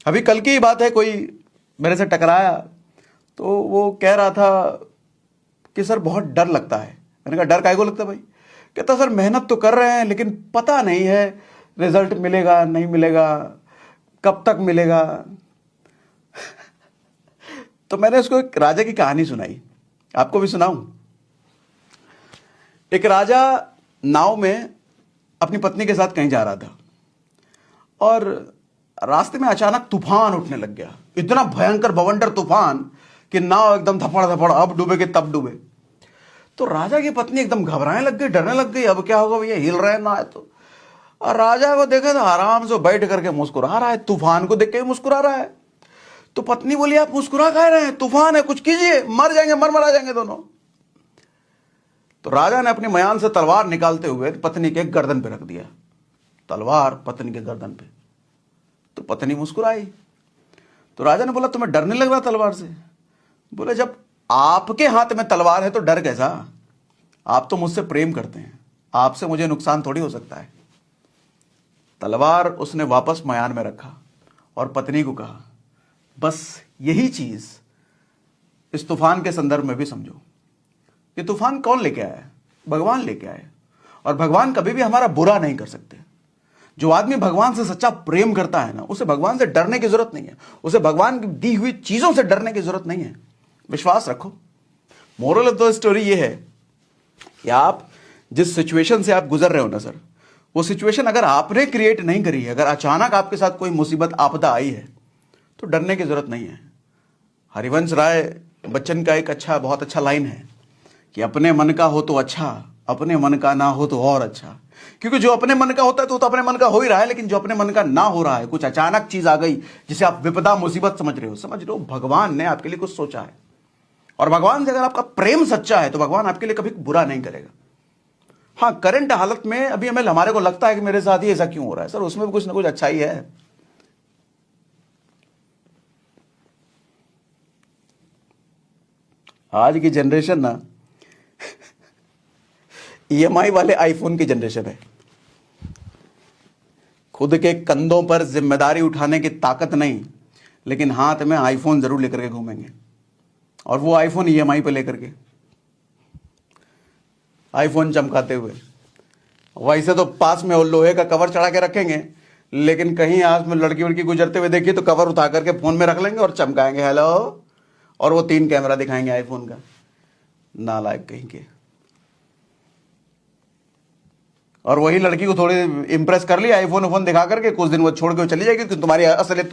अभी कल की ही बात है, कोई मेरे से टकराया तो वो कह रहा था कि सर बहुत डर लगता है। मैंने कहा डर काहे को लगता है भाई? कहता सर मेहनत तो कर रहे हैं लेकिन पता नहीं है रिजल्ट मिलेगा नहीं मिलेगा, कब तक मिलेगा। तो मैंने उसको एक राजा की कहानी सुनाई, आपको भी सुनाऊं। एक राजा नाव में अपनी पत्नी के साथ कहीं जा रहा था और रास्ते में अचानक तूफान उठने लग गया, इतना भयंकर बवंडर तूफान कि नाव एकदम धपड़ धपड़, अब डूबे कि तब डूबे। तो राजा की पत्नी एकदम घबराने लग गई, डरने लग गई, अब क्या होगा भैया, हिल रहे हैं ना है तो। और राजा को देखा तो आराम से बैठ करके मुस्कुरा रहा है, तूफान को देख के मुस्कुरा रहा है। तो पत्नी बोली आप मुस्कुरा कह रहे हैं, तूफान है, कुछ कीजिए, मर जाएंगे, मर जाएंगे दोनों। तो राजा ने अपनी मयान से तलवार निकालते हुए पत्नी के गर्दन पे रख दिया, तलवार पत्नी के गर्दन पे। तो पत्नी मुस्कुराई। तो राजा ने बोला तुम्हें डर नहीं लग रहा तलवार से? बोले जब आपके हाथ में तलवार है तो डर कैसा, आप तो मुझसे प्रेम करते हैं, आपसे मुझे नुकसान थोड़ी हो सकता है। तलवार उसने वापस मयान में रखा और पत्नी को कहा बस यही चीज इस तूफान के संदर्भ में भी समझो। ये तूफान कौन लेके आया है? भगवान लेके आए। और भगवान कभी भी हमारा बुरा नहीं कर सकते। जो आदमी भगवान से सच्चा प्रेम करता है ना, उसे भगवान से डरने की जरूरत नहीं है, उसे भगवान की दी हुई चीजों से डरने की जरूरत नहीं है। विश्वास रखो। मोरल ऑफ द स्टोरी ये है कि आप जिस सिचुएशन से आप गुजर रहे हो ना सर, वो सिचुएशन अगर आपने क्रिएट नहीं करी है, अगर अचानक आपके साथ कोई मुसीबत आपदा आई है तो डरने की जरूरत नहीं है। हरिवंश राय बच्चन का एक बहुत अच्छा लाइन है कि अपने मन का हो तो अच्छा, अपने मन का ना हो तो और अच्छा। क्योंकि जो अपने मन का होता है तो अपने मन का हो ही रहा है, लेकिन जो अपने मन का ना हो रहा है, कुछ अचानक चीज आ गई जिसे आप विपदा मुसीबत समझ रहे हो, भगवान ने आपके लिए कुछ सोचा है। और भगवान से अगर आपका प्रेम सच्चा है तो भगवान आपके लिए कभी बुरा नहीं करेगा। हाँ, करंट हालत में अभी हमारे को लगता है कि मेरे साथ ही ऐसा क्यों हो रहा है सर, उसमें भी कुछ ना कुछ अच्छा ही है। आज की जनरेशन ना ईएमआई वाले आईफोन की जनरेशन है। खुद के कंधों पर जिम्मेदारी उठाने की ताकत नहीं, लेकिन हाथ में आईफोन जरूर लेकर के घूमेंगे। और वो आईफोन ईएमआई पे लेकर के, आईफोन चमकाते हुए। वैसे तो पास में वो लोहे का कवर चढ़ा के रखेंगे, लेकिन कहीं आस में लड़की वड़की गुजरते हुए देखिए तो कवर उठा करके फोन में रख लेंगे और चमकाएंगे हेलो, और वो 3 कैमरा दिखाएंगे आईफोन का। नालायक कहीं के। और वही लड़की को थोड़ी इंप्रेस कर लिया आईफोन दिखा करके, कुछ दिन वो छोड़ के चली जाएगी कि तुम्हारी असलियत